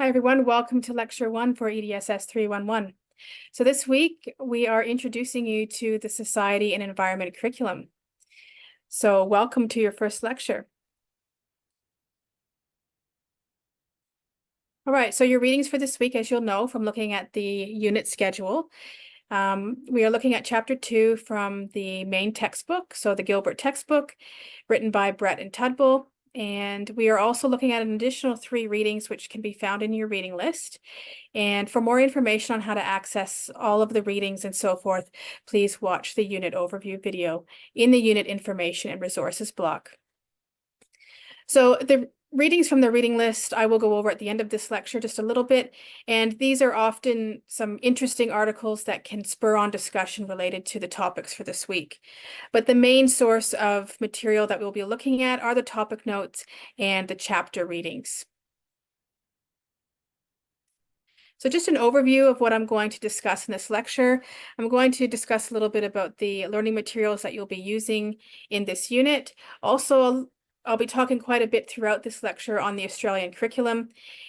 Hi, everyone. Welcome to Lecture 1 for EDSS 311. So this week, we are introducing you to the Society and Environment curriculum. So welcome to your first lecture. All right, so your readings for this week, as you'll know from looking at the unit schedule, we are looking at Chapter 2 from the main textbook, so the Gilbert textbook, written by Brett and Tudball. And we are also looking at an additional 3 readings, which can be found in your reading list. And for more information on how to access all of the readings and so forth, please watch the unit overview video in the unit information and resources block. So the readings from the reading list, I will go over at the end of this lecture just a little bit. And these are often some interesting articles that can spur on discussion related to the topics for this week. But the main source of material that we'll be looking at are the topic notes and the chapter readings. So just an overview of what I'm going to discuss in this lecture. I'm going to discuss a little bit about the learning materials that you'll be using in this unit. Also, I'll be talking quite a bit throughout this lecture on the Australian curriculum,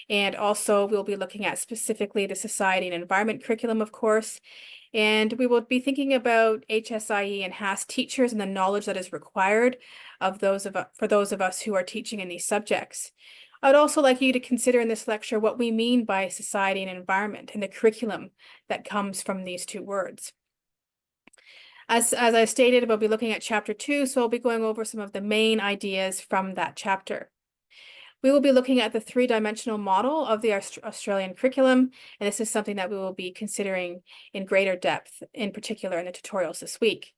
and also we'll be looking at specifically the Society and Environment curriculum, of course. And we will be thinking about HSIE and HAS teachers and the knowledge that is required for those of us who are teaching in these subjects. I'd also like you to consider in this lecture what we mean by society and environment and the curriculum that comes from these two words. As I stated, we'll be looking at Chapter 2, so I'll be going over some of the main ideas from that chapter. We will be looking at the 3-dimensional model of the Australian curriculum, and this is something that we will be considering in greater depth, in particular in the tutorials this week.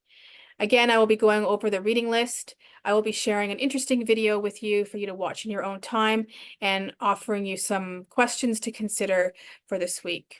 Again, I will be going over the reading list. I will be sharing an interesting video with you for you to watch in your own time and offering you some questions to consider for this week.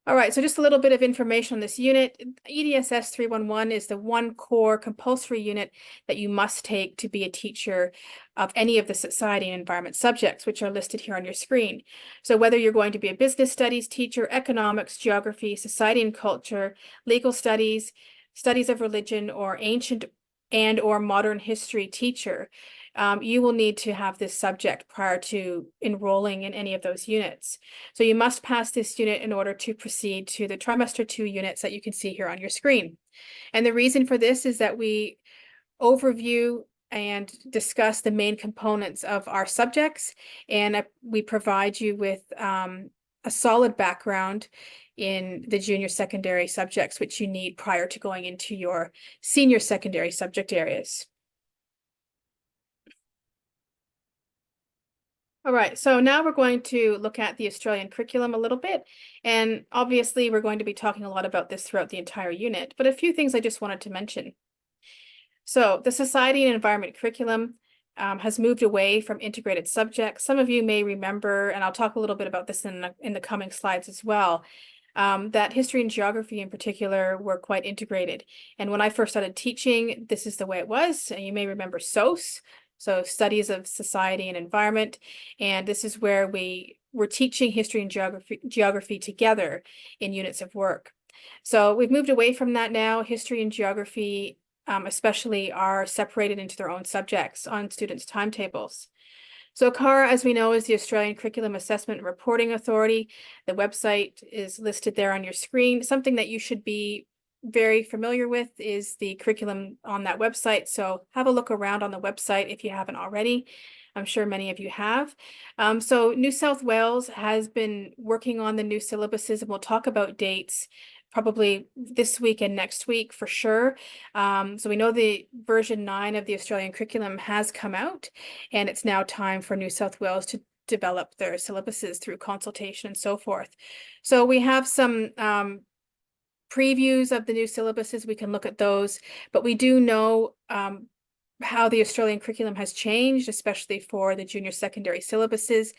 All right, so just a little bit of information on this unit. EDSS 311 is the one core compulsory unit that you must take to be a teacher of any of the society and environment subjects, which are listed here on your screen. So whether you're going to be a business studies teacher, economics, geography, society and culture, legal studies, studies of religion, or ancient and or modern history teacher, you will need to have this subject prior to enrolling in any of those units. So you must pass this unit in order to proceed to the trimester 2 units that you can see here on your screen. And the reason for this is that we overview and discuss the main components of our subjects, and we provide you with a solid background in the junior secondary subjects, which you need prior to going into your senior secondary subject areas. All right, so now we're going to look at the Australian curriculum a little bit, and obviously we're going to be talking a lot about this throughout the entire unit, but a few things I just wanted to mention. So the Society and Environment curriculum has moved away from integrated subjects. Some of you may remember, and I'll talk a little bit about this in the coming slides as well, that history and geography in particular were quite integrated. And when I first started teaching, this is the way it was. And you may remember SOS, so Studies of Society and Environment. And this is where we were teaching history and geography together in units of work. So we've moved away from that now. History and geography especially are separated into their own subjects on students' timetables. So ACARA, as we know, is the Australian Curriculum Assessment and Reporting Authority. The website is listed there on your screen. Something that you should be very familiar with is the curriculum on that website. So have a look around on the website if you haven't already. I'm sure many of you have. So New South Wales has been working on the new syllabuses, and we'll talk about dates probably this week and next week for sure. So we know the version 9 of the Australian curriculum has come out, and it's now time for New South Wales to develop their syllabuses through consultation and so forth. So we have some previews of the new syllabuses. We can look at those, but we do know how the Australian curriculum has changed, especially for the junior secondary syllabuses,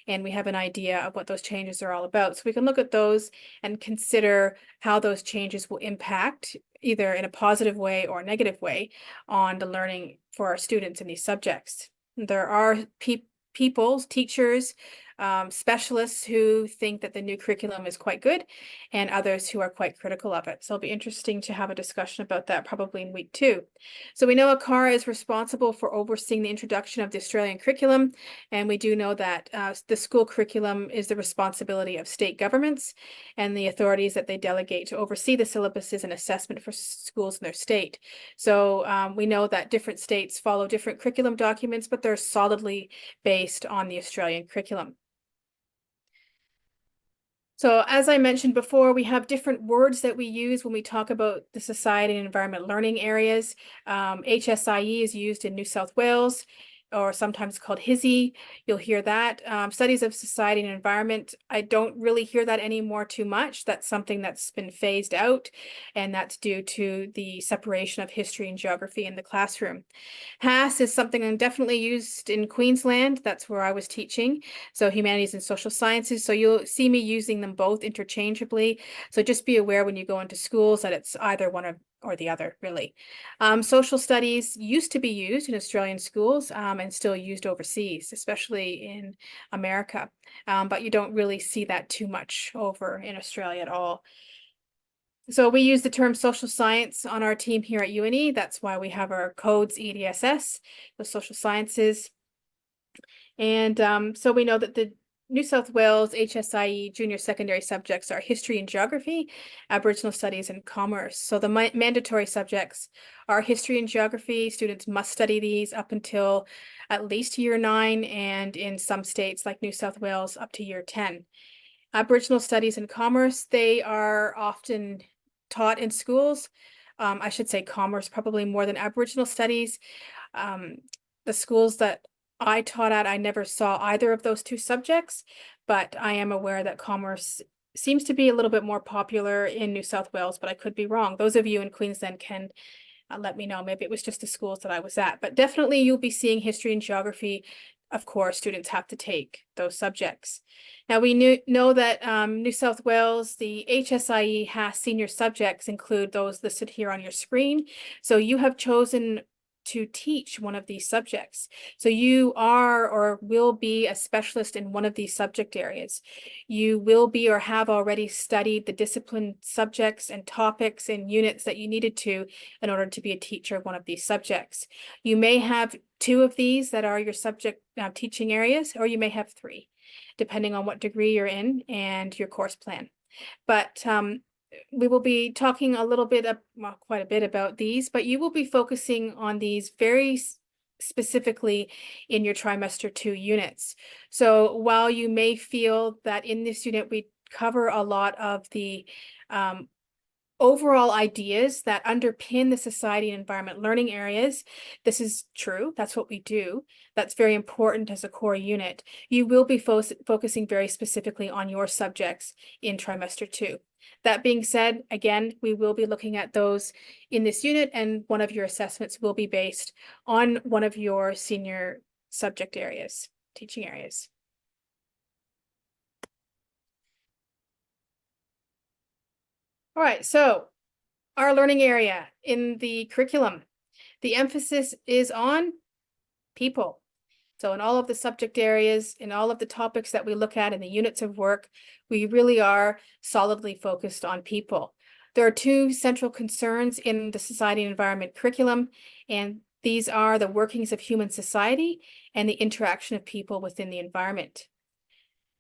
and we have an idea of what those changes are all about. So we can look at those and consider how those changes will impact, either in a positive way or a negative way, on the learning for our students in these subjects. There are teachers specialists who think that the new curriculum is quite good and others who are quite critical of it. So it'll be interesting to have a discussion about that probably in week 2. So we know ACARA is responsible for overseeing the introduction of the Australian curriculum, and we do know that the school curriculum is the responsibility of state governments and the authorities that they delegate to oversee the syllabuses and assessment for schools in their state. So we know that different states follow different curriculum documents, but they're solidly based on the Australian curriculum. So as I mentioned before, we have different words that we use when we talk about the society and environment learning areas. HSIE is used in New South Wales, or sometimes called HISI. You'll hear that. Studies of society and environment, I don't really hear that anymore too much. That's something that's been phased out, and that's due to the separation of history and geography in the classroom. HAS is something definitely used in Queensland. That's where I was teaching. So humanities and social sciences. So you'll see me using them both interchangeably. So just be aware when you go into schools that it's either one or the other, really. Social studies used to be used in Australian schools and still used overseas, especially in America. But you don't really see that too much over in Australia at all. So we use the term social science on our team here at UNE. That's why we have our codes EDSS, the social sciences. And so we know that the New South Wales HSIE junior secondary subjects are history and geography, Aboriginal studies, and commerce. So the mandatory subjects are history and geography. Students must study these up until at least year 9, and in some states like New South Wales up to year 10. Aboriginal studies and commerce, they are often taught in schools. I should say commerce probably more than Aboriginal studies. The schools that I taught at, I never saw either of those 2 subjects, but I am aware that commerce seems to be a little bit more popular in New South Wales, but I could be wrong. Those of you in Queensland can let me know. Maybe it was just the schools that I was at, but definitely you'll be seeing history and geography. Of course, students have to take those subjects. Now we know that New South Wales, the HSIE has senior subjects include those listed here on your screen. So you have chosen to teach one of these subjects. So you are or will be a specialist in one of these subject areas. You will be or have already studied the discipline subjects and topics and units that you needed to in order to be a teacher of one of these subjects. You may have 2 of these that are your subject teaching areas, or you may have 3, depending on what degree you're in and your course plan. But we will be talking a little bit, well, quite a bit about these, but you will be focusing on these very specifically in your trimester 2 units. So while you may feel that in this unit we cover a lot of the overall ideas that underpin the society and environment learning areas, this is true. That's what we do. That's very important as a core unit. You will be focusing very specifically on your subjects in trimester 2. That being said, again, we will be looking at those in this unit, and one of your assessments will be based on one of your senior subject areas, teaching areas. All right, so our learning area in the curriculum, the emphasis is on people. So in all of the subject areas, in all of the topics that we look at in the units of work, we really are solidly focused on people. There are 2 central concerns in the society and environment curriculum, and these are the workings of human society and the interaction of people within the environment.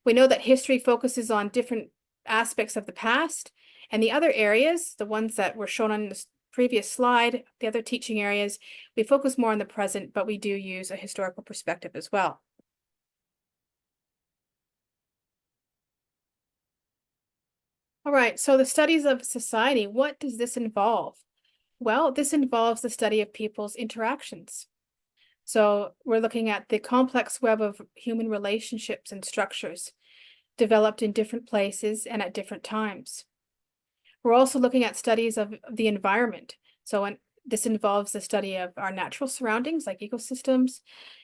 We know that history focuses on different aspects of the past, and the other areas, the ones that were shown on this previous slide, the other teaching areas, we focus more on the present, but we do use a historical perspective as well. All right, so the studies of society, what does this involve? Well, this involves the study of people's interactions. So we're looking at the complex web of human relationships and structures developed in different places and at different times. We're also looking at studies of the environment. So this involves the study of our natural surroundings like ecosystems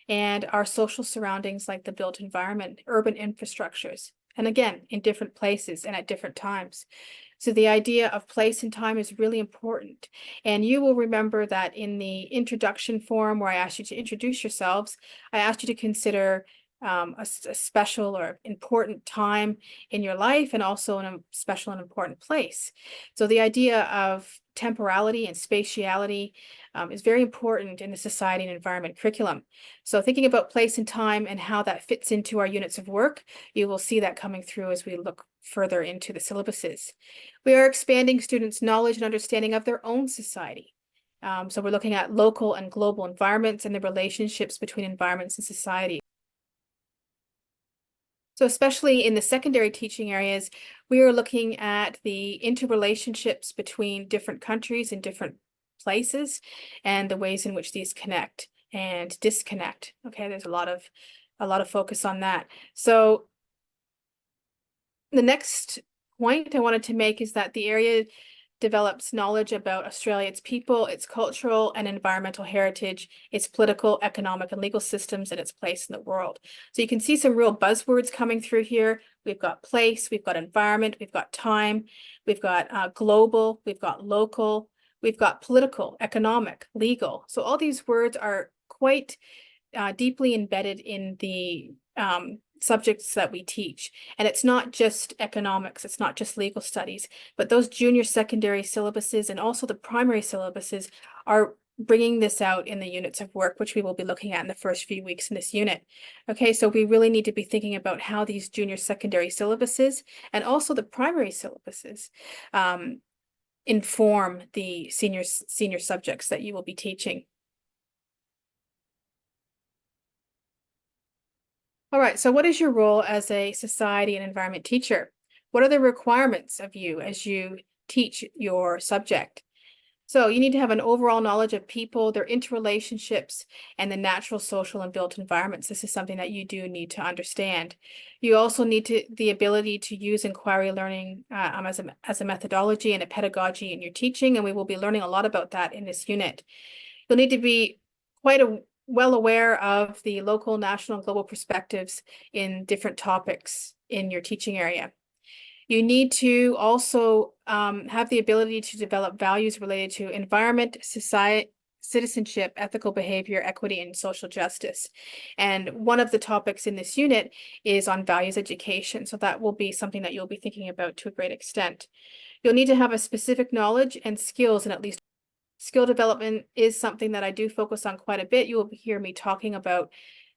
and our social surroundings like the built environment, urban infrastructures, and again, in different places and at different times. So the idea of place and time is really important. And you will remember that in the introduction form where I asked you to introduce yourselves, I asked you to consider a special or important time in your life, and also in a special and important place. So the idea of temporality and spatiality is very important in the society and environment curriculum. So thinking about place and time and how that fits into our units of work, you will see that coming through as we look further into the syllabuses. We are expanding students' knowledge and understanding of their own society. So we're looking at local and global environments and the relationships between environments and society. So especially in the secondary teaching areas, we are looking at the interrelationships between different countries and different places and the ways in which these connect and disconnect. Okay, there's a lot of focus on that. So the next point I wanted to make is that the area develops knowledge about Australia, its people, its cultural and environmental heritage, its political, economic, and legal systems, and its place in the world. So you can see some real buzzwords coming through here. We've got place, we've got environment, we've got time, we've got global, we've got local, we've got political, economic, legal. So all these words are quite deeply embedded in the subjects that we teach. And it's not just economics, it's not just legal studies, but those junior secondary syllabuses and also the primary syllabuses are bringing this out in the units of work, which we will be looking at in the first few weeks in this unit. Okay, so we really need to be thinking about how these junior secondary syllabuses and also the primary syllabuses inform the senior subjects that you will be teaching. All right, so what is your role as a society and environment teacher? What are the requirements of you as you teach your subject? So you need to have an overall knowledge of people, their interrelationships, and the natural, social, and built environments. This is something that you do need to understand. You also need the ability to use inquiry learning as a methodology and a pedagogy in your teaching, and we will be learning a lot about that in this unit. You'll need to be well aware of the local, national, and global perspectives in different topics in your teaching area. You need to also have the ability to develop values related to environment, society, citizenship, ethical behavior, equity, and social justice. And one of the topics in this unit is on values education. So that will be something that you'll be thinking about to a great extent. You'll need to have a specific knowledge and skills in at least skill development is something that I do focus on quite a bit. You will hear me talking about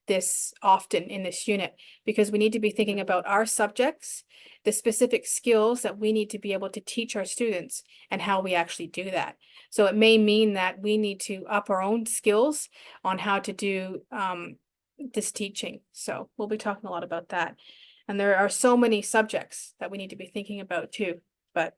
this often in this unit because we need to be thinking about our subjects, the specific skills that we need to be able to teach our students and how we actually do that. So it may mean that we need to up our own skills on how to do this teaching. So we'll be talking a lot about that. And there are so many subjects that we need to be thinking about too, but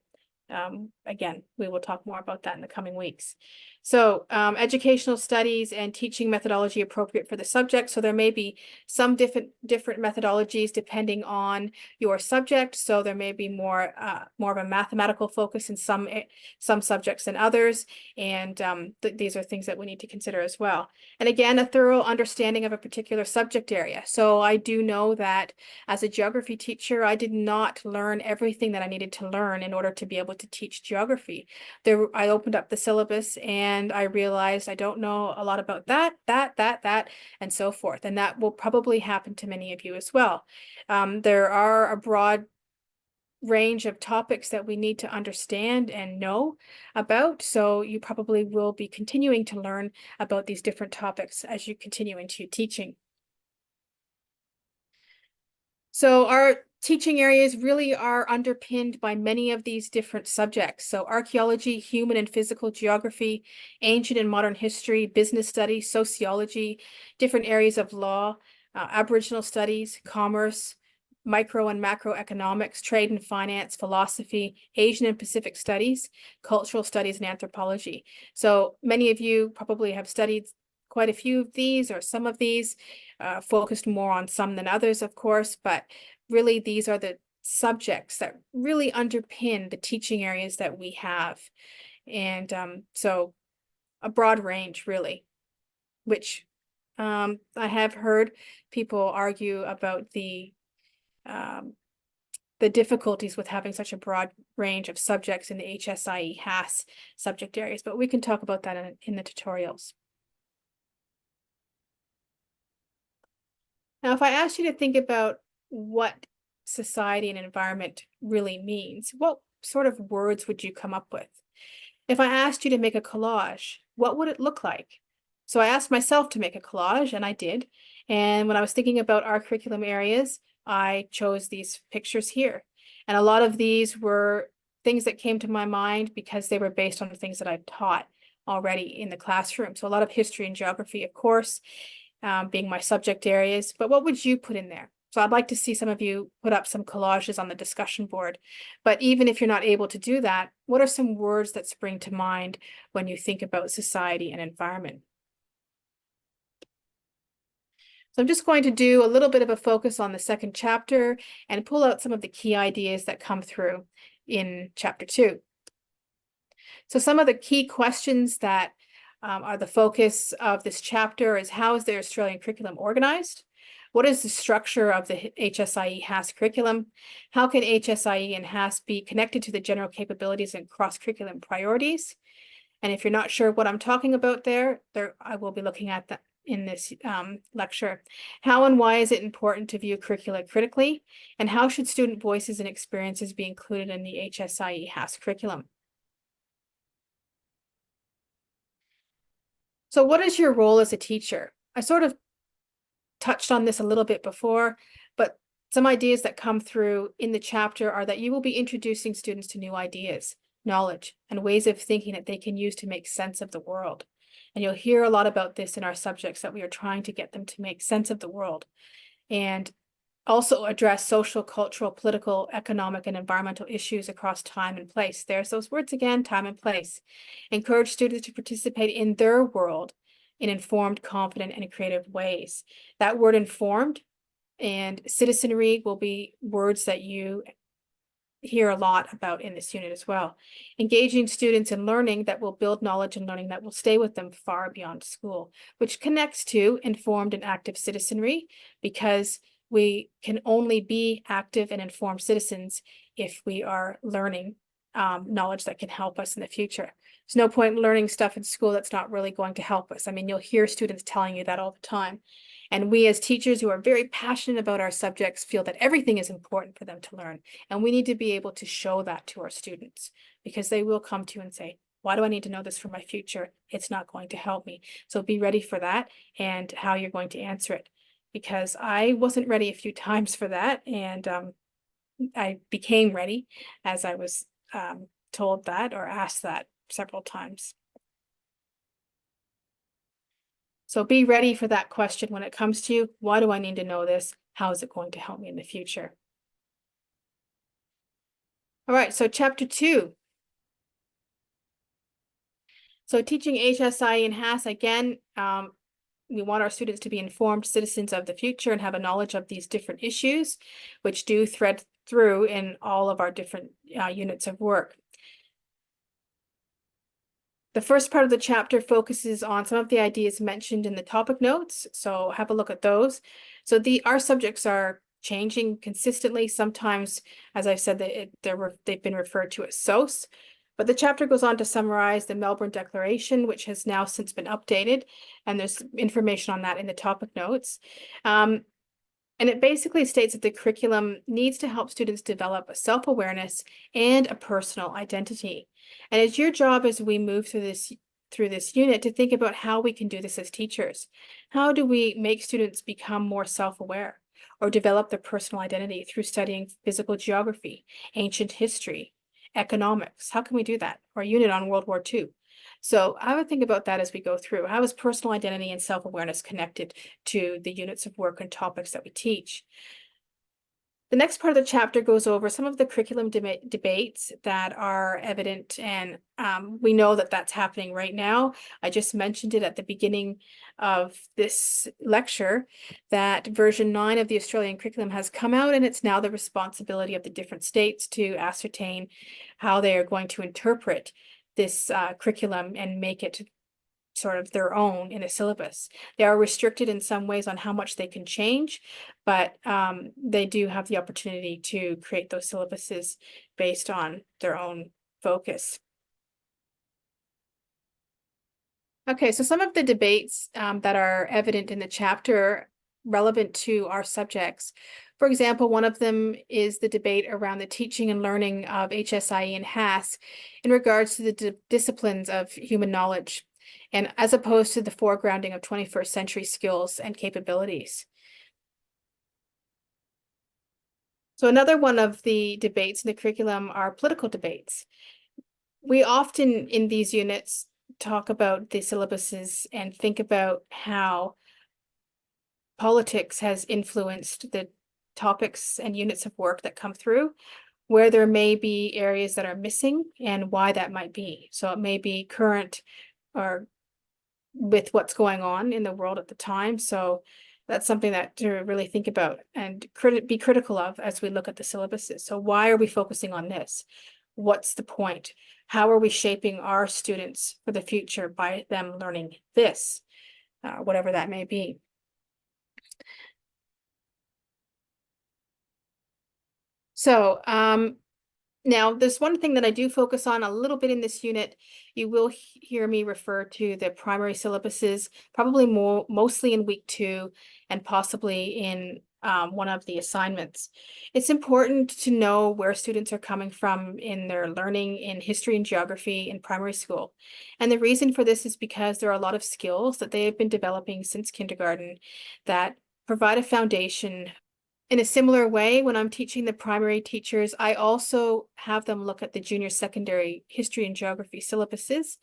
again, we will talk more about that in the coming weeks. So educational studies and teaching methodology appropriate for the subject. So there may be some different methodologies depending on your subject. So there may be more of a mathematical focus in some subjects than others. And these are things that we need to consider as well. And again, a thorough understanding of a particular subject area. So I do know that as a geography teacher, I did not learn everything that I needed to learn in order to be able to teach geography. I opened up the syllabus and I realized I don't know a lot about that, and so forth. And that will probably happen to many of you as well. There are a broad range of topics that we need to understand and know about. So you probably will be continuing to learn about these different topics as you continue into teaching. So our teaching areas really are underpinned by many of these different subjects. So archaeology, human and physical geography, ancient and modern history, business studies, sociology, different areas of law, Aboriginal studies, commerce, micro and macroeconomics, trade and finance, philosophy, Asian and Pacific studies, cultural studies, and anthropology. So many of you probably have studied quite a few of these or some of these, focused more on some than others, of course, but really these are the subjects that really underpin the teaching areas that we have. And so a broad range, really, which I have heard people argue about the difficulties with having such a broad range of subjects in the HSIE HAS subject areas, but we can talk about that in the tutorials. Now, if I asked you to think about what society and environment really means, what sort of words would you come up with? If I asked you to make a collage, what would it look like? So I asked myself to make a collage, and I did. And when I was thinking about our curriculum areas, I chose these pictures here. And a lot of these were things that came to my mind because they were based on the things that I've taught already in the classroom. So a lot of history and geography, of course, being my subject areas. But what would you put in there? So I'd like to see some of you put up some collages on the discussion board. But even if you're not able to do that, what are some words that spring to mind when you think about society and environment? So I'm just going to do a little bit of a focus on the second chapter and pull out some of the key ideas that come through in chapter 2. So some of the key questions that are the focus of this chapter is: how is the Australian curriculum organized? What is the structure of the HSIE HASS curriculum? How can HSIE and HASS be connected to the general capabilities and cross-curriculum priorities? And if you're not sure what I'm talking about there I will be looking at that in this lecture. How and why is it important to view curricula critically? And how should student voices and experiences be included in the HSIE HASS curriculum? So what is your role as a teacher? I sort of touched on this a little bit before, but some ideas that come through in the chapter are that you will be introducing students to new ideas, knowledge, and ways of thinking that they can use to make sense of the world. And you'll hear a lot about this in our subjects, that we are trying to get them to make sense of the world and also address social, cultural, political, economic, and environmental issues across time and place. There's those words again, time and place. Encourage students to participate in their world in informed, confident, and creative ways. That word informed and citizenry will be words that you hear a lot about in this unit as well. Engaging students in learning that will build knowledge and learning that will stay with them far beyond school, which connects to informed and active citizenry, because we can only be active and informed citizens if we are learning knowledge that can help us in the future. There's no point in learning stuff in school that's not really going to help us. I mean, you'll hear students telling you that all the time. And we as teachers who are very passionate about our subjects feel that everything is important for them to learn. And we need to be able to show that to our students, because they will come to you and say, why do I need to know this for my future? It's not going to help me. So be ready for that and how you're going to answer it. Because I wasn't ready a few times for that. And I became ready as I was told that or asked that several times. So be ready for that question when it comes to you. Why do I need to know this? How is it going to help me in the future? All right, so chapter 2. So teaching HSI and HASS, again, we want our students to be informed citizens of the future and have a knowledge of these different issues, which do thread through in all of our different units of work. The first part of the chapter focuses on some of the ideas mentioned in the topic notes, so have a look at those. So our subjects are changing consistently. Sometimes, as I've said, they've been referred to as SOS, but the chapter goes on to summarize the Melbourne Declaration, which has now since been updated, and there's information on that in the topic notes. And it basically states that the curriculum needs to help students develop a self-awareness and a personal identity. And it's your job as we move through this unit to think about how we can do this as teachers. How do we make students become more self-aware or develop their personal identity through studying physical geography, ancient history, economics? How can we do that? Or a unit on World War II. So I would think about that as we go through. How is personal identity and self-awareness connected to the units of work and topics that we teach? The next part of the chapter goes over some of the curriculum debates that are evident, and we know that that's happening right now. I just mentioned it at the beginning of this lecture, that version 9 of the Australian curriculum has come out, and it's now the responsibility of the different states to ascertain how they are going to interpret this curriculum and make it sort of their own in a syllabus. They are restricted in some ways on how much they can change, but they do have the opportunity to create those syllabuses based on their own focus. Okay, so some of the debates that are evident in the chapter relevant to our subjects. For example, one of them is the debate around the teaching and learning of HSIE and HASS in regards to the disciplines of human knowledge, and as opposed to the foregrounding of 21st century skills and capabilities. So another one of the debates in the curriculum are political debates. We often in these units talk about the syllabuses and think about how politics has influenced the topics and units of work that come through, where there may be areas that are missing and why that might be. So it may be current or with what's going on in the world at the time. So that's something that to really think about and be critical of as we look at the syllabuses. So why are we focusing on this? What's the point? How are we shaping our students for the future by them learning this, whatever that may be? So now, there's one thing that I do focus on a little bit in this unit. You will hear me refer to the primary syllabuses, probably mostly in week 2 and possibly in one of the assignments. It's important to know where students are coming from in their learning in history and geography in primary school. And the reason for this is because there are a lot of skills that they have been developing since kindergarten that provide a foundation. In a similar way, when I'm teaching the primary teachers, I also have them look at the junior secondary history and geography syllabuses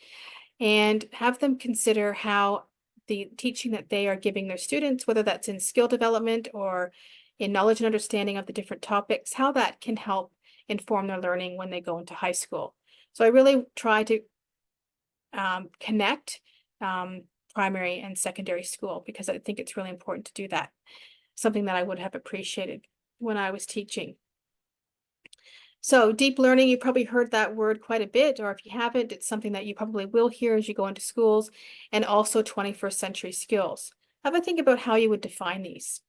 and have them consider how the teaching that they are giving their students, whether that's in skill development or in knowledge and understanding of the different topics, how that can help inform their learning when they go into high school. So I really try to connect primary and secondary school because I think it's really important to do that. Something that I would have appreciated when I was teaching. So deep learning, you probably heard that word quite a bit, or if you haven't, it's something that you probably will hear as you go into schools, and also 21st century skills. Have a think about how you would define these.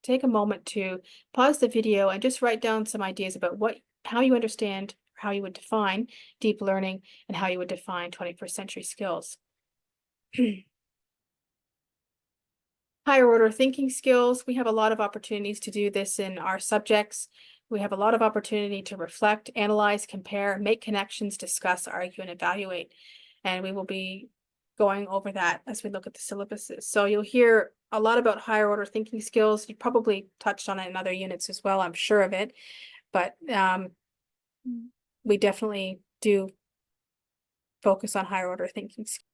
Take a moment to pause the video and just write down some ideas about how you understand, how you would define deep learning, and how you would define 21st century skills. Higher order thinking skills. We have a lot of opportunities to do this in our subjects. We have a lot of opportunity to reflect, analyze, compare, make connections, discuss, argue, and evaluate. And we will be going over that as we look at the syllabuses. So you'll hear a lot about higher order thinking skills. You probably touched on it in other units as well, I'm sure of it. But we definitely do focus on higher order thinking skills.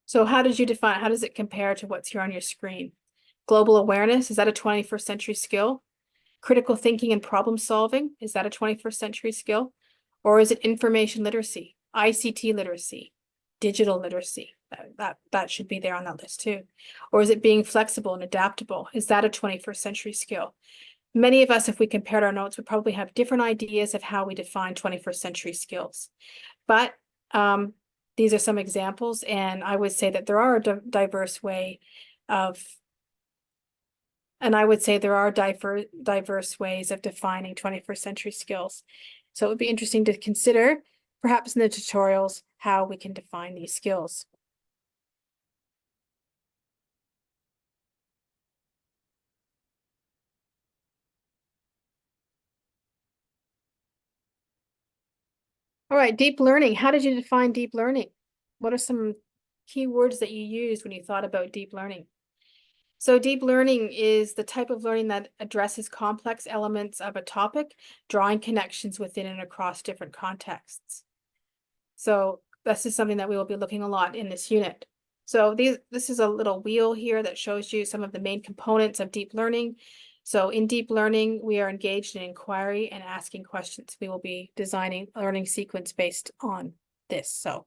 So how does it compare to what's here on your screen? Global awareness, is that a 21st century skill? Critical thinking and problem solving, is that a 21st century skill? Or is it information literacy, ICT literacy, digital literacy? That should be there on that list too. Or is it being flexible and adaptable? Is that a 21st century skill? Many of us, if we compared our notes, would probably have different ideas of how we define 21st century skills. But these are some examples, and I would say that there are a diverse way of, and I would say there are diverse ways of defining 21st century skills. So it would be interesting to consider, perhaps in the tutorials, how we can define these skills. All right, deep learning. How did you define deep learning? What are some key words that you used when you thought about deep learning? So deep learning is the type of learning that addresses complex elements of a topic, drawing connections within and across different contexts. So this is something that we will be looking a lot in this unit. So this is a little wheel here that shows you some of the main components of deep learning. So in deep learning, we are engaged in inquiry and asking questions. We will be designing a learning sequence based on this. So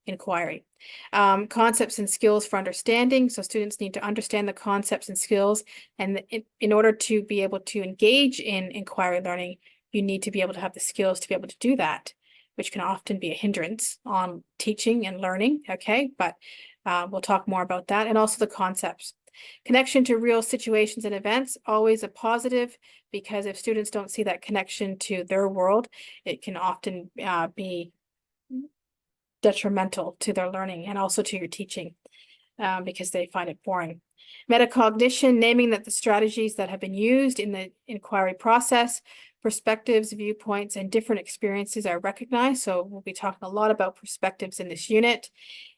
inquiry. Concepts and skills for understanding. So students need to understand the concepts and skills. And in order to be able to engage in inquiry learning, you need to be able to have the skills to be able to do that, which can often be a hindrance on teaching and learning. Okay, but we'll talk more about that. And also the concepts. Connection to real situations and events, always a positive, because if students don't see that connection to their world, it can often be detrimental to their learning and also to your teaching. because they find it boring. Metacognition, naming that the strategies that have been used in the inquiry process, perspectives, viewpoints, and different experiences are recognized. So we'll be talking a lot about perspectives in this unit.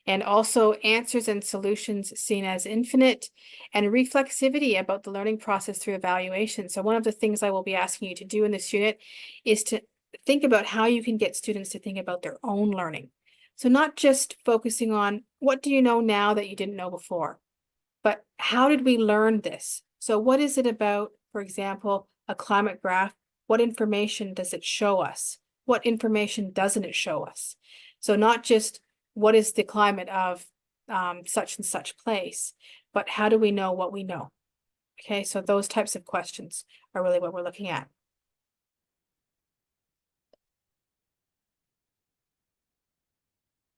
And also answers and solutions seen as infinite, and reflexivity about the learning process through evaluation. So one of the things I will be asking you to do in this unit is to think about how you can get students to think about their own learning. So not just focusing on what do you know now that you didn't know before, but how did we learn this? So what is it about, for example, a climate graph? What information does it show us? What information doesn't it show us? So not just what is the climate of such and such place, but how do we know what we know? Okay, so those types of questions are really what we're looking at.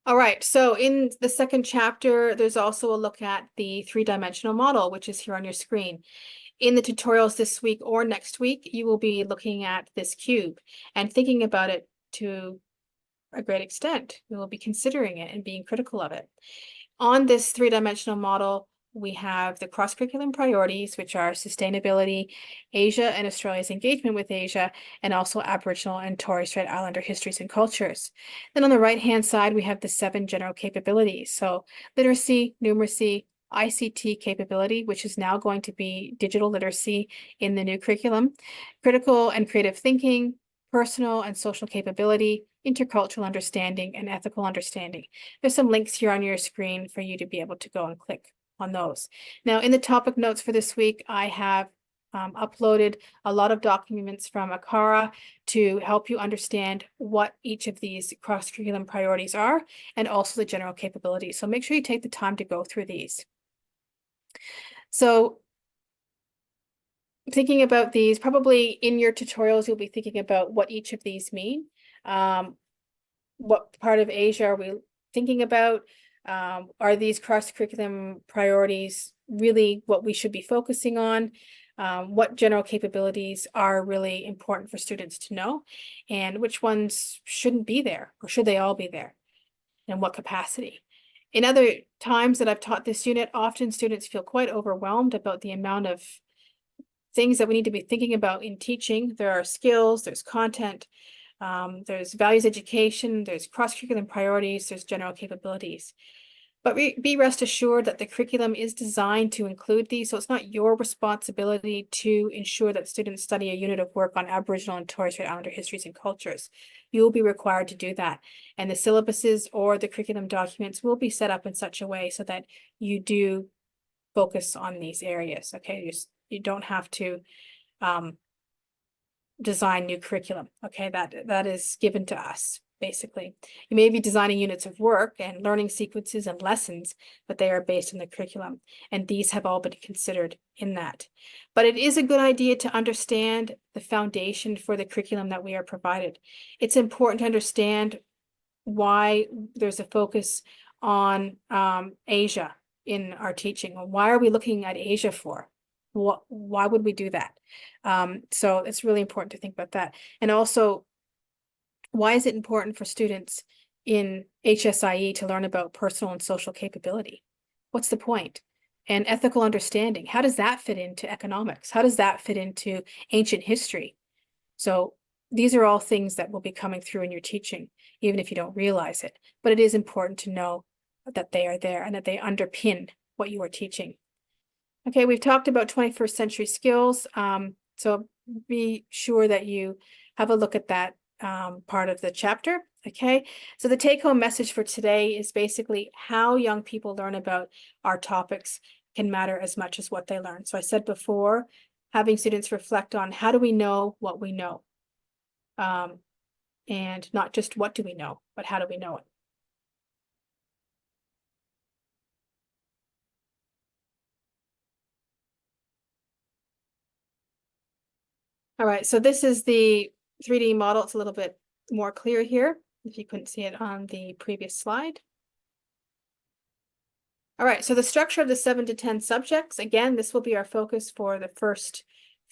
All right, so in the second chapter, there's also a look at the three-dimensional model, which is here on your screen. In the tutorials this week or next week, you will be looking at this cube and thinking about it to a great extent. We will be considering it and being critical of it. On this three-dimensional model, we have the cross-curriculum priorities, which are sustainability, Asia and Australia's engagement with Asia, and also Aboriginal and Torres Strait Islander histories and cultures. Then on the right-hand side, we have the 7 general capabilities. So literacy, numeracy, ICT capability, which is now going to be digital literacy in the new curriculum, critical and creative thinking, personal and social capability, intercultural understanding, and ethical understanding. There's some links here on your screen for you to be able to go and click on those. Now, in the topic notes for this week, I have uploaded a lot of documents from ACARA to help you understand what each of these cross-curriculum priorities are, and also the general capabilities. So make sure you take the time to go through these. So thinking about these, probably in your tutorials, you'll be thinking about what each of these mean. What part of Asia are we thinking about? Are these cross-curriculum priorities really what we should be focusing on? What general capabilities are really important for students to know? And which ones shouldn't be there, or should they all be there? And what capacity? In other times that I've taught this unit, often students feel quite overwhelmed about the amount of things that we need to be thinking about in teaching. There are skills, there's content, there's values education, there's cross-curriculum priorities, there's general capabilities. But be rest assured that the curriculum is designed to include these, so it's not your responsibility to ensure that students study a unit of work on Aboriginal and Torres Strait Islander histories and cultures. You will be required to do that. And the syllabuses or the curriculum documents will be set up in such a way so that you do focus on these areas, okay? You don't have to design new curriculum, okay? That is given to us, basically. You may be designing units of work and learning sequences and lessons, but they are based on the curriculum, and these have all been considered in that. But it is a good idea to understand the foundation for the curriculum that we are provided. It's important to understand why there's a focus on Asia in our teaching. Why are we looking at Asia for? Why would we do that? So it's really important to think about that. And also, why is it important for students in HSIE to learn about personal and social capability? What's the point? And ethical understanding, how does that fit into economics? How does that fit into ancient history? So these are all things that will be coming through in your teaching, even if you don't realize it. But it is important to know that they are there and that they underpin what you are teaching. Okay, we've talked about 21st century skills. So be sure that you have a look at that part of the chapter. Okay, so the take-home message for today is basically how young people learn about our topics can matter as much as what they learn. So I said before, having students reflect on how do we know what we know? And not just what do we know, but how do we know it? All right, so this is the 3D model. It's a little bit more clear here, if you couldn't see it on the previous slide. All right, so the structure of the 7 to 10 subjects, again, this will be our focus for the first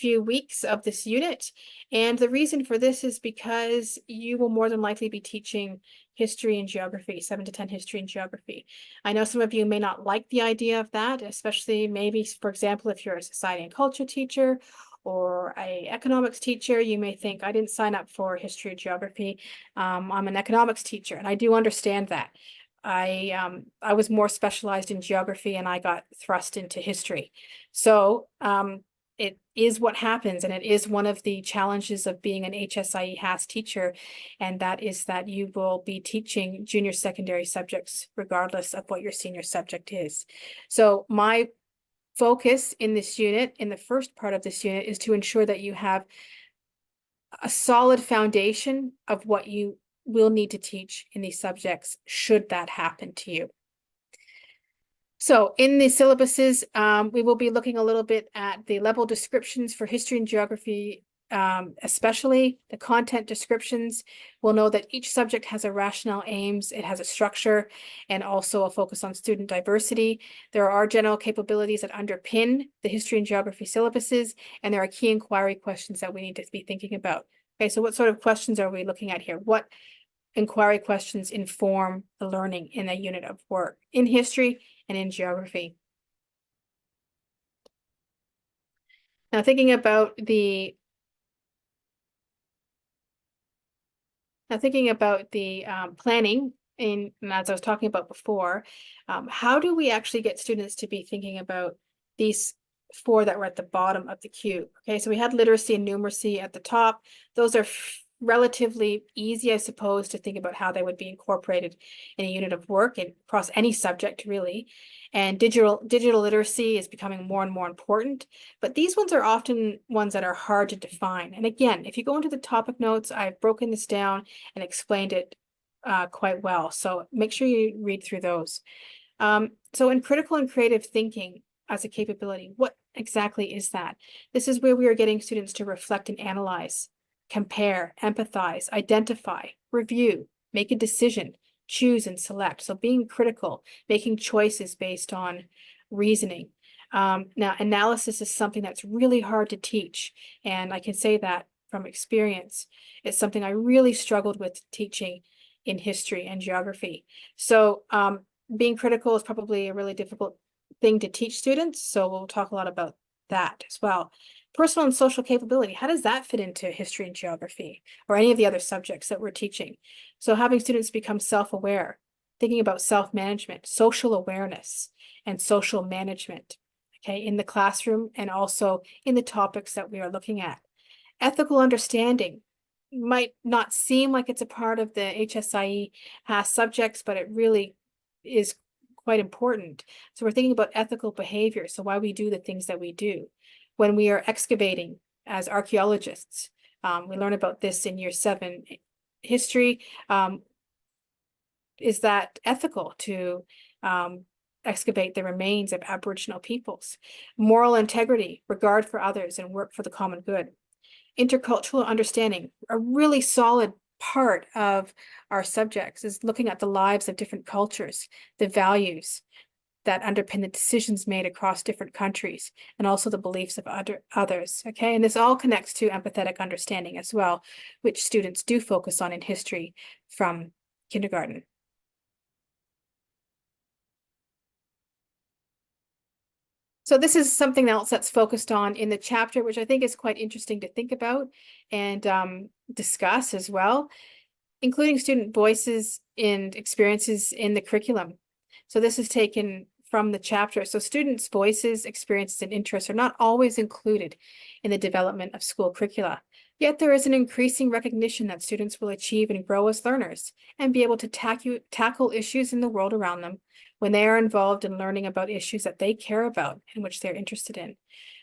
few weeks of this unit. And the reason for this is because you will more than likely be teaching history and geography, 7 to 10 history and geography. I know some of you may not like the idea of that, especially maybe, for example, if you're a society and culture teacher or a economics teacher, you may think, I didn't sign up for history or geography. I'm an economics teacher, and I do understand that. I was more specialized in geography and I got thrust into history. So it is what happens, and it is one of the challenges of being an HSIE HAS teacher, and that is that you will be teaching junior secondary subjects regardless of what your senior subject is. So my focus in this unit, in the first part of this unit, is to ensure that you have a solid foundation of what you will need to teach in these subjects should that happen to you. So in the syllabuses, we will be looking a little bit at the level descriptions for history and geography, especially the content descriptions. We'll know that each subject has a rationale, aims, it has a structure, and also a focus on student diversity. There are general capabilities that underpin the history and geography syllabuses, and there are key inquiry questions that we need to be thinking about. Okay, so what sort of questions are we looking at here? What inquiry questions inform the learning in a unit of work in history and in geography? Now, thinking about the planning, and as I was talking about before, how do we actually get students to be thinking about these 4 that were at the bottom of the cube? Okay, so we had literacy and numeracy at the top. Those are relatively easy, I suppose, to think about how they would be incorporated in a unit of work and across any subject, really. And digital literacy is becoming more and more important, but these ones are often ones that are hard to define. And again, if you go into the topic notes, I've broken this down and explained it quite well. So make sure you read through those. So in critical and creative thinking as a capability, what exactly is that? This is where we are getting students to reflect and analyze, compare, empathize, identify, review, make a decision, choose and select. So being critical, making choices based on reasoning. Now, analysis is something that's really hard to teach, and I can say that from experience. It's something I really struggled with teaching in history and geography. So being critical is probably a really difficult thing to teach students, so we'll talk a lot about that as well. Personal and social capability, how does that fit into history and geography or any of the other subjects that we're teaching? So having students become self-aware, thinking about self-management, social awareness, and social management, okay, in the classroom and also in the topics that we are looking at. Ethical understanding might not seem like it's a part of the HSIE HAS subjects, but it really is quite important. So we're thinking about ethical behavior, so why we do the things that we do. When we are excavating as archaeologists, we learn about this in year 7 history. Is that ethical to excavate the remains of Aboriginal peoples? Moral integrity, regard for others, and work for the common good. Intercultural understanding, a really solid part of our subjects is looking at the lives of different cultures, the values that underpin the decisions made across different countries, and also the beliefs of others, okay? And this all connects to empathetic understanding as well, which students do focus on in history from kindergarten. So this is something else that's focused on in the chapter, which I think is quite interesting to think about and discuss as well, including student voices and experiences in the curriculum. So this is taken from the chapter. So students' voices, experiences, and interests are not always included in the development of school curricula. Yet there is an increasing recognition that students will achieve and grow as learners and be able to tackle issues in the world around them when they are involved in learning about issues that they care about and which they're interested in.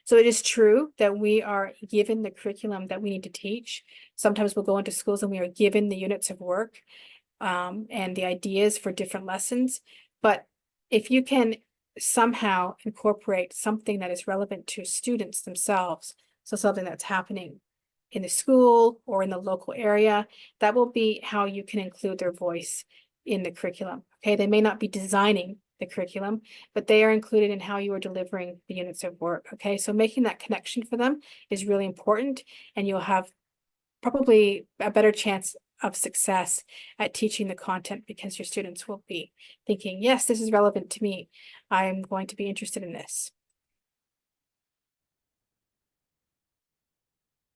So it is true that we are given the curriculum that we need to teach. Sometimes we'll go into schools and we are given the units of work and the ideas for different lessons. But if you can somehow incorporate something that is relevant to students themselves, so something that's happening in the school or in the local area, that will be how you can include their voice in the curriculum. Okay, they may not be designing the curriculum, but they are included in how you are delivering the units of work. Okay, so making that connection for them is really important, and you'll have probably a better chance of success at teaching the content because your students will be thinking, yes, this is relevant to me. I'm going to be interested in this.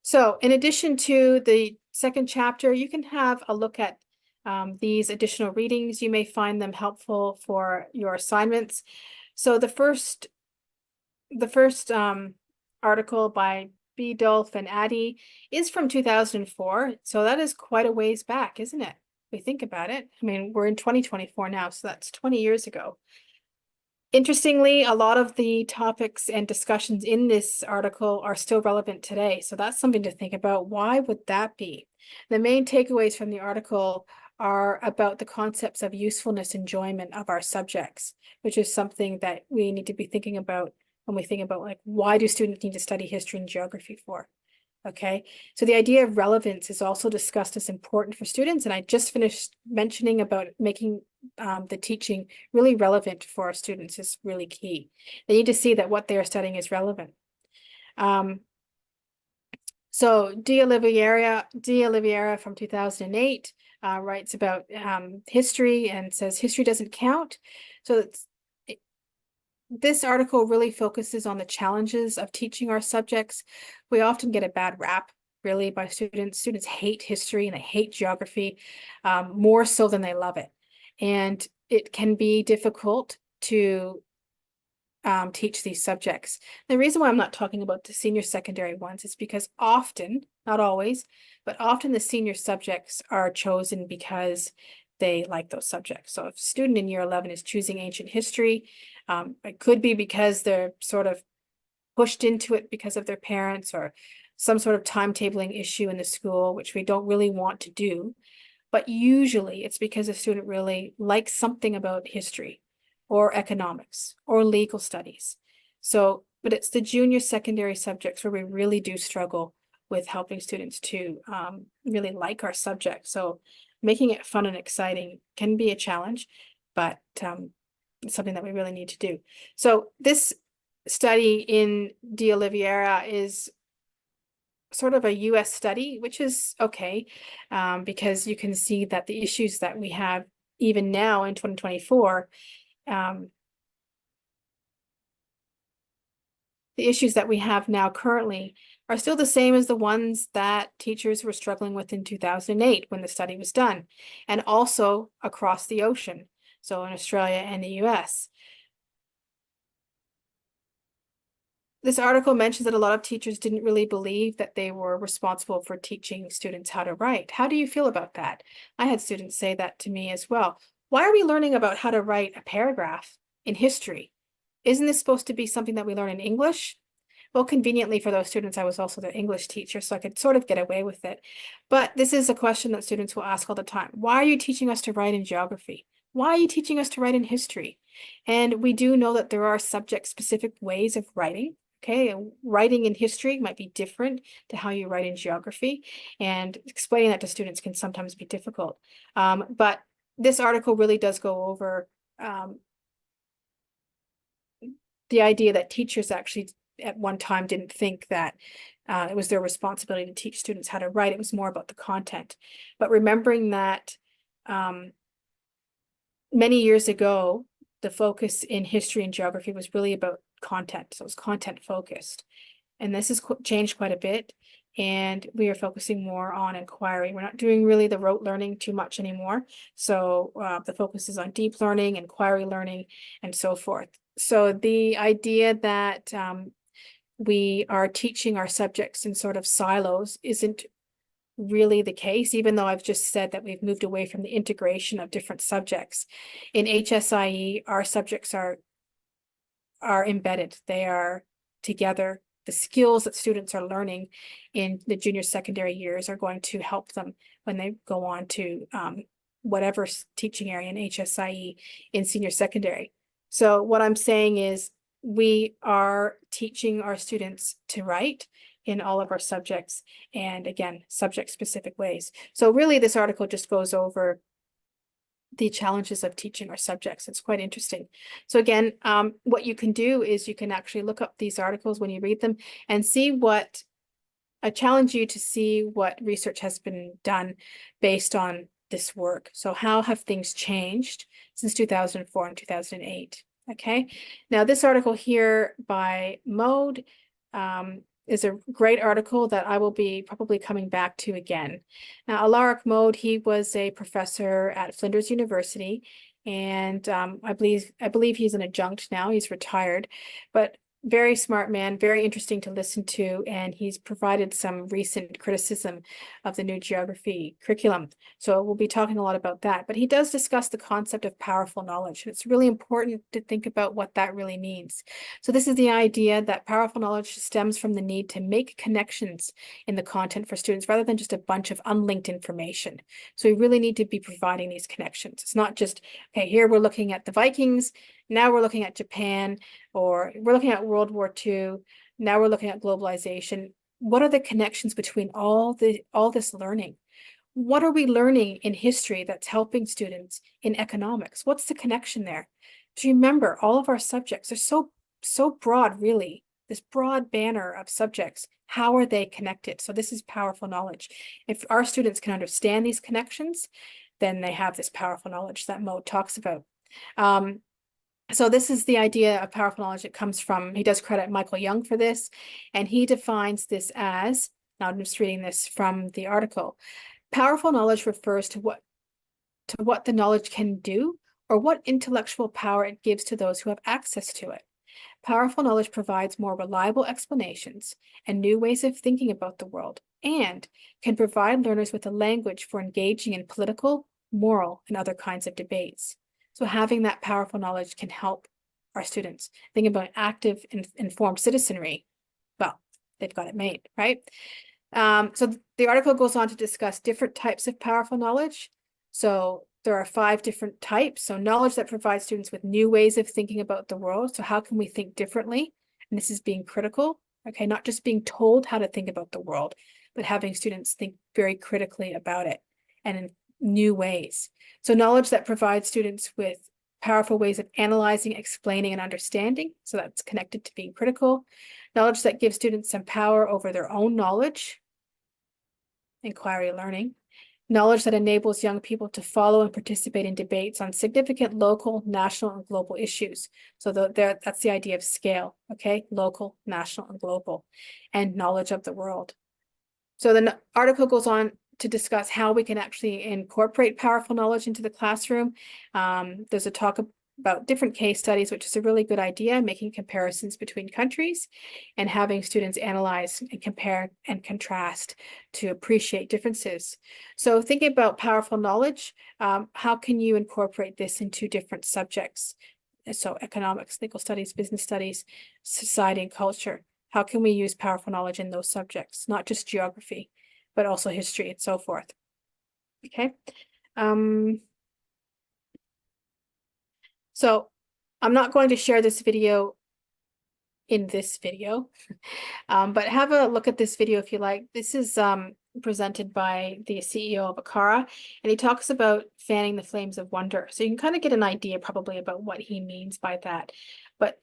So in addition to the second chapter, you can have a look at these additional readings. You may find them helpful for your assignments. So the first article by B. Dolph and Addy is from 2004. So that is quite a ways back, isn't it? We think about it. I mean, we're in 2024 now, so that's 20 years ago. Interestingly, a lot of the topics and discussions in this article are still relevant today. So that's something to think about. Why would that be? The main takeaways from the article are about the concepts of usefulness, enjoyment of our subjects, which is something that we need to be thinking about when we think about, like, why do students need to study history and geography for? Okay, so the idea of relevance is also discussed as important for students. And I just finished mentioning about making the teaching really relevant for our students is really key. They need to see that what they are studying is relevant. So D'Oliveira from 2008 writes about history and says history doesn't count. So this article really focuses on the challenges of teaching our subjects. We often get a bad rap, really, by students. Students hate history and they hate geography more so than they love it. And it can be difficult to teach these subjects. The reason why I'm not talking about the senior secondary ones is because often, not always, but often the senior subjects are chosen because they like those subjects. So if a student in year 11 is choosing ancient history, it could be because they're sort of pushed into it because of their parents or some sort of timetabling issue in the school, which we don't really want to do. But usually it's because a student really likes something about history or economics or legal studies. So, but it's the junior secondary subjects where we really do struggle with helping students to really like our subject. So making it fun and exciting can be a challenge, but it's something that we really need to do. So this study in D'Oliveira is sort of a US study, which is okay, because you can see that the issues that we have even now in 2024, the issues that we have now currently are still the same as the ones that teachers were struggling with in 2008 when the study was done, and also across the ocean, so in Australia and the US. This article mentions that a lot of teachers didn't really believe that they were responsible for teaching students how to write. How do you feel about that? I had students say that to me as well. Why are we learning about how to write a paragraph in history? Isn't this supposed to be something that we learn in English? Well, conveniently for those students, I was also their English teacher, so I could sort of get away with it. But this is a question that students will ask all the time. Why are you teaching us to write in geography? Why are you teaching us to write in history? And we do know that there are subject-specific ways of writing. Okay, writing in history might be different to how you write in geography, and explaining that to students can sometimes be difficult. But this article really does go over the idea that teachers actually at one time didn't think that it was their responsibility to teach students how to write. It was more about the content. But remembering that many years ago, the focus in history and geography was really about content. So it was content focused. And this has changed quite a bit. And we are focusing more on inquiry. We're not doing really the rote learning too much anymore. So the focus is on deep learning, inquiry learning, and so forth. So the idea that we are teaching our subjects in sort of silos isn't really the case, even though I've just said that we've moved away from the integration of different subjects. In HSIE, our subjects are embedded. They are together. The skills that students are learning in the junior secondary years are going to help them when they go on to whatever teaching area in HSIE in senior secondary. So what I'm saying is we are teaching our students to write in all of our subjects, and again, subject specific ways. So really this article just goes over the challenges of teaching our subjects. It's quite interesting. So again, what you can do is you can actually look up these articles when you read them and see what, I challenge you to see what research has been done based on this work. So how have things changed since 2004 and 2008? Okay. Now this article here by Mode is a great article that I will be probably coming back to again. Now, Alaric Mode, he was a professor at Flinders University, and I believe he's an adjunct now. He's retired, but very smart man, very interesting to listen to, and he's provided some recent criticism of the new geography curriculum. So we'll be talking a lot about that, but he does discuss the concept of powerful knowledge. It's really important to think about what that really means. So this is the idea that powerful knowledge stems from the need to make connections in the content for students rather than just a bunch of unlinked information. So we really need to be providing these connections. It's not just, okay, here we're looking at the Vikings, now we're looking at Japan, or we're looking at World War II. Now we're looking at globalization. What are the connections between all this learning? What are we learning in history that's helping students in economics? What's the connection there? Do you remember all of our subjects are so broad, really, this broad banner of subjects. How are they connected? So this is powerful knowledge. If our students can understand these connections, then they have this powerful knowledge that Mo talks about. So this is the idea of powerful knowledge. It comes from, he does credit Michael Young for this, and he defines this as, now I'm just reading this from the article, powerful knowledge refers to what the knowledge can do or what intellectual power it gives to those who have access to it. Powerful knowledge provides more reliable explanations and new ways of thinking about the world, and can provide learners with a language for engaging in political, moral, and other kinds of debates. So having that powerful knowledge can help our students think about active, informed citizenry. Well, they've got it made, right? So the article goes on to discuss different types of powerful knowledge. So there are 5 different types. So knowledge that provides students with new ways of thinking about the world. So how can we think differently? And this is being critical, okay? Not just being told how to think about the world, but having students think very critically about it and in new ways. So knowledge that provides students with powerful ways of analyzing, explaining, and understanding. So that's connected to being critical. Knowledge that gives students some power over their own knowledge, inquiry learning. Knowledge that enables young people to follow and participate in debates on significant local, national, and global issues. So that's the idea of scale, okay? Local, national, and global, and knowledge of the world. So the article goes on to discuss how we can actually incorporate powerful knowledge into the classroom. There's a talk about different case studies, which is a really good idea, making comparisons between countries and having students analyze and compare and contrast to appreciate differences. So thinking about powerful knowledge, how can you incorporate this into different subjects? So economics, legal studies, business studies, society and culture. How can we use powerful knowledge in those subjects, not just geography, but also history and so forth? Okay. So I'm not going to share this video in this video, but have a look at this video if you like. This is presented by the CEO of ACARA, and he talks about fanning the flames of wonder. So you can kind of get an idea probably about what he means by that. But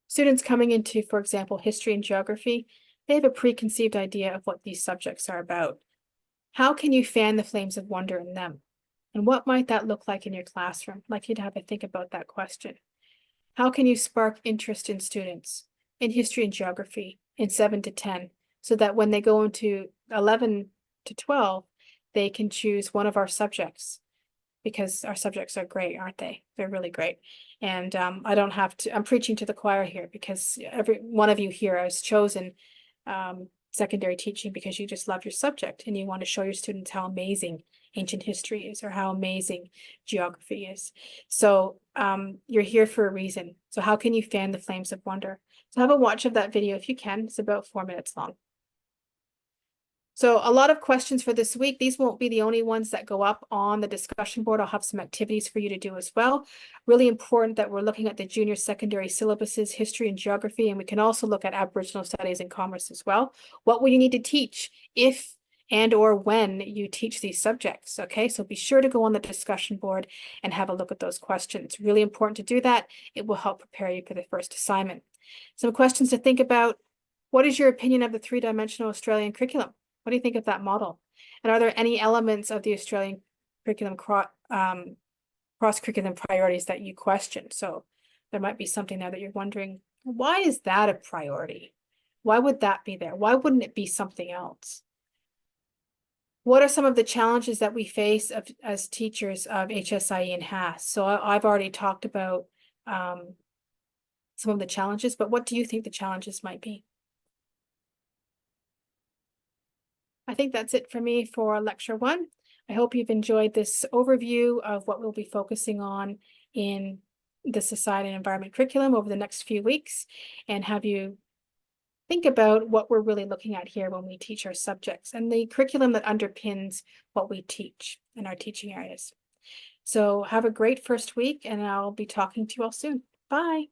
students coming into, for example, history and geography, they have a preconceived idea of what these subjects are about. How can you fan the flames of wonder in them? And what might that look like in your classroom? I'd like you to have a think about that question. How can you spark interest in students in history and geography in 7 to 10, so that when they go into 11 to 12, they can choose one of our subjects? Because our subjects are great, aren't they? They're really great. And I don't have to, I'm preaching to the choir here, because every one of you here has chosen secondary teaching because you just love your subject and you want to show your students how amazing ancient history is or how amazing geography is. So you're here for a reason. So how can you fan the flames of wonder? So have a watch of that video if you can. It's about 4 minutes long. So a lot of questions for this week. These won't be the only ones that go up on the discussion board. I'll have some activities for you to do as well. Really important that we're looking at the junior secondary syllabuses, history and geography, and we can also look at Aboriginal studies and commerce as well. What will you need to teach if and or when you teach these subjects, okay? So be sure to go on the discussion board and have a look at those questions. It's really important to do that. It will help prepare you for the first assignment. Some questions to think about. What is your opinion of the three-dimensional Australian curriculum? What do you think of that model? And are there any elements of the Australian curriculum cross-curriculum priorities that you question? So there might be something there that you're wondering, why is that a priority? Why would that be there? Why wouldn't it be something else? What are some of the challenges that we face as teachers of HSIE and HAS? So I've already talked about some of the challenges, but what do you think the challenges might be? I think that's it for me for lecture 1. I hope you've enjoyed this overview of what we'll be focusing on in the society and environment curriculum over the next few weeks, and have you think about what we're really looking at here when we teach our subjects and the curriculum that underpins what we teach in our teaching areas. So have a great first week, and I'll be talking to you all soon. Bye.